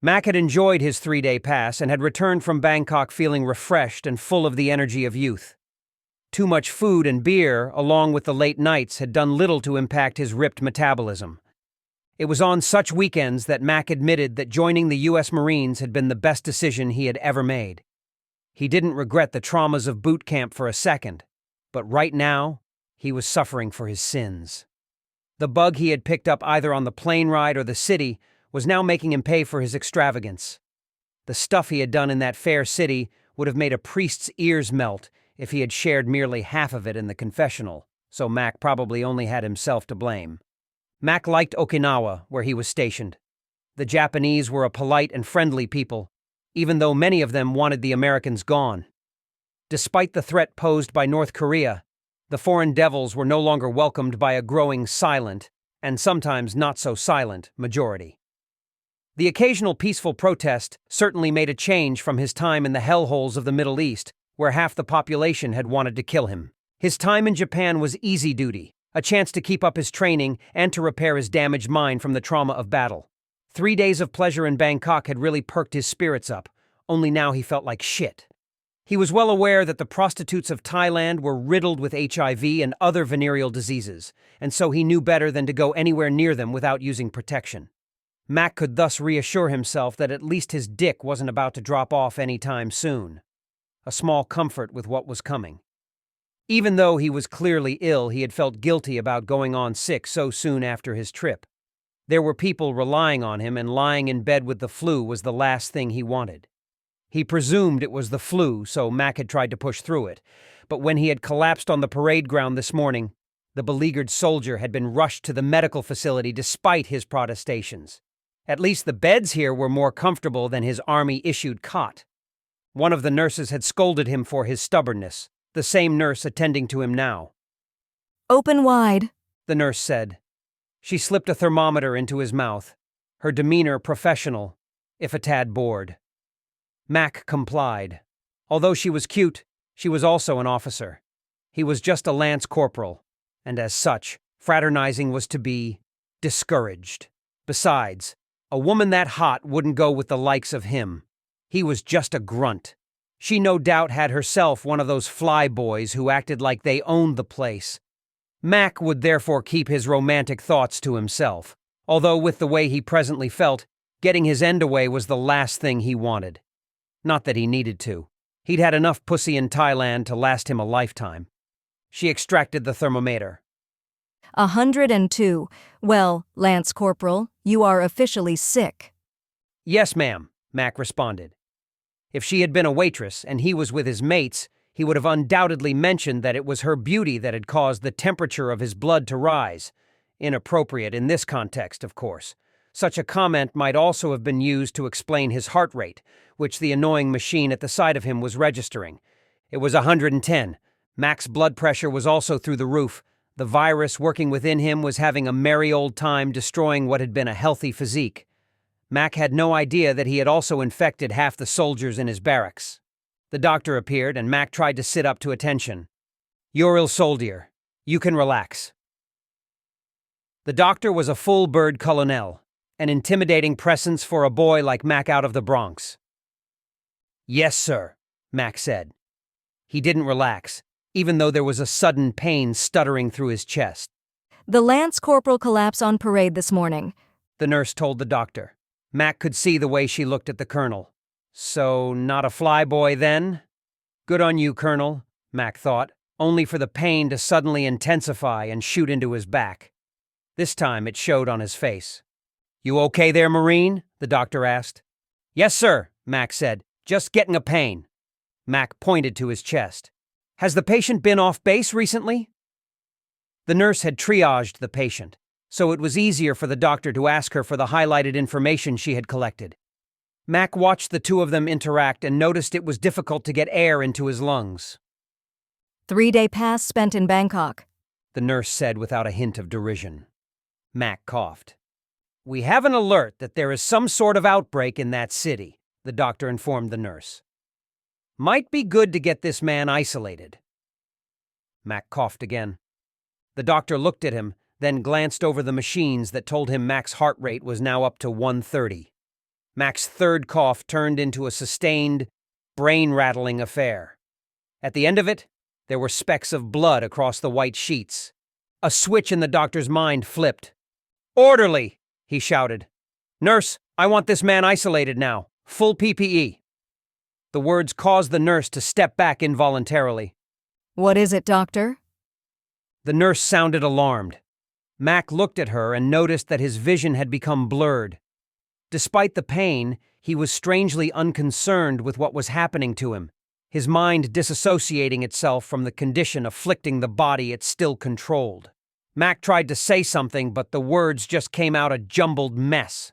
Mac had enjoyed his 3-day pass and had returned from Bangkok feeling refreshed and full of the energy of youth. Too much food and beer, along with the late nights, had done little to impact his ripped metabolism. It was on such weekends that Mac admitted that joining the U.S. Marines had been the best decision he had ever made. He didn't regret the traumas of boot camp for a second, but right now, he was suffering for his sins. The bug he had picked up either on the plane ride or the city was now making him pay for his extravagance. The stuff he had done in that fair city would have made a priest's ears melt if he had shared merely half of it in the confessional, so Mac probably only had himself to blame. Mac liked Okinawa, where he was stationed. The Japanese were a polite and friendly people, even though many of them wanted the Americans gone. Despite the threat posed by North Korea, the foreign devils were no longer welcomed by a growing silent, and sometimes not so silent, majority. The occasional peaceful protest certainly made a change from his time in the hellholes of the Middle East, where half the population had wanted to kill him. His time in Japan was easy duty, a chance to keep up his training and to repair his damaged mind from the trauma of battle. 3 days of pleasure in Bangkok had really perked his spirits up, only now he felt like shit. He was well aware that the prostitutes of Thailand were riddled with HIV and other venereal diseases, and so he knew better than to go anywhere near them without using protection. Mac could thus reassure himself that at least his dick wasn't about to drop off any time soon. A small comfort with what was coming. Even though he was clearly ill, he had felt guilty about going on sick so soon after his trip. There were people relying on him, and lying in bed with the flu was the last thing he wanted. He presumed it was the flu, so Mac had tried to push through it, but when he had collapsed on the parade ground this morning, the beleaguered soldier had been rushed to the medical facility despite his protestations. At least the beds here were more comfortable than his army-issued cot. One of the nurses had scolded him for his stubbornness, the same nurse attending to him now. "Open wide," the nurse said. She slipped a thermometer into his mouth, her demeanor professional, if a tad bored. Mac complied. Although she was cute, she was also an officer. He was just a lance corporal, and as such, fraternizing was to be discouraged. Besides, a woman that hot wouldn't go with the likes of him. He was just a grunt. She no doubt had herself one of those fly boys who acted like they owned the place. Mac would therefore keep his romantic thoughts to himself, although with the way he presently felt, getting his end away was the last thing he wanted. Not that he needed to. He'd had enough pussy in Thailand to last him a lifetime. She extracted the thermometer. 102. Well, Lance Corporal, you are officially sick. Yes, ma'am, Mac responded. If she had been a waitress and he was with his mates, he would have undoubtedly mentioned that it was her beauty that had caused the temperature of his blood to rise. Inappropriate in this context, of course. Such a comment might also have been used to explain his heart rate, which the annoying machine at the side of him was registering. It was 110. Mac's blood pressure was also through the roof. The virus working within him was having a merry old time destroying what had been a healthy physique. Mac had no idea that he had also infected half the soldiers in his barracks. The doctor appeared, and Mac tried to sit up to attention. "You're ill soldier. You can relax." The doctor was a full-bird colonel, an intimidating presence for a boy like Mac out of the Bronx. "Yes, sir," Mac said. He didn't relax, even though there was a sudden pain stuttering through his chest. "The Lance Corporal collapsed on parade this morning," the nurse told the doctor. Mac could see the way she looked at the colonel. So, not a flyboy then? Good on you, Colonel, Mac thought, only for the pain to suddenly intensify and shoot into his back. This time it showed on his face. "You okay there, Marine?" the doctor asked. "Yes, sir," Mac said. "Just getting a pain." Mac pointed to his chest. "Has the patient been off base recently?" The nurse had triaged the patient, so it was easier for the doctor to ask her for the highlighted information she had collected. Mac watched the two of them interact and noticed it was difficult to get air into his lungs. 3-day pass spent in Bangkok, the nurse said without a hint of derision. Mac coughed. "We have an alert that there is some sort of outbreak in that city," the doctor informed the nurse. "Might be good to get this man isolated." Mac coughed again. The doctor looked at him, then glanced over the machines that told him Mac's heart rate was now up to 130. Mac's third cough turned into a sustained, brain-rattling affair. At the end of it, there were specks of blood across the white sheets. A switch in the doctor's mind flipped. "Orderly!" he shouted. "Nurse, I want this man isolated now. Full PPE." The words caused the nurse to step back involuntarily. What is it, doctor? The nurse sounded alarmed. Mac looked at her and noticed that his vision had become blurred. Despite the pain, he was strangely unconcerned with what was happening to him, his mind disassociating itself from the condition afflicting the body it still controlled. Mac tried to say something, but the words just came out a jumbled mess.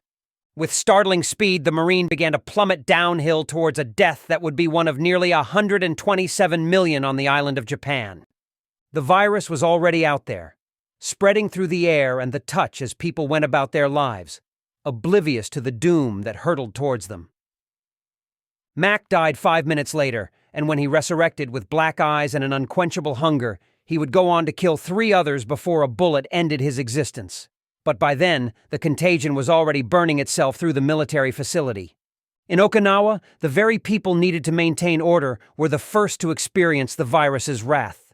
With startling speed, the Marine began to plummet downhill towards a death that would be one of nearly 127 million on the island of Japan. The virus was already out there, spreading through the air and the touch as people went about their lives, oblivious to the doom that hurtled towards them. Mac died 5 minutes later, and when he resurrected with black eyes and an unquenchable hunger, he would go on to kill 3 others before a bullet ended his existence. But by then, the contagion was already burning itself through the military facility. In Okinawa, the very people needed to maintain order were the first to experience the virus's wrath.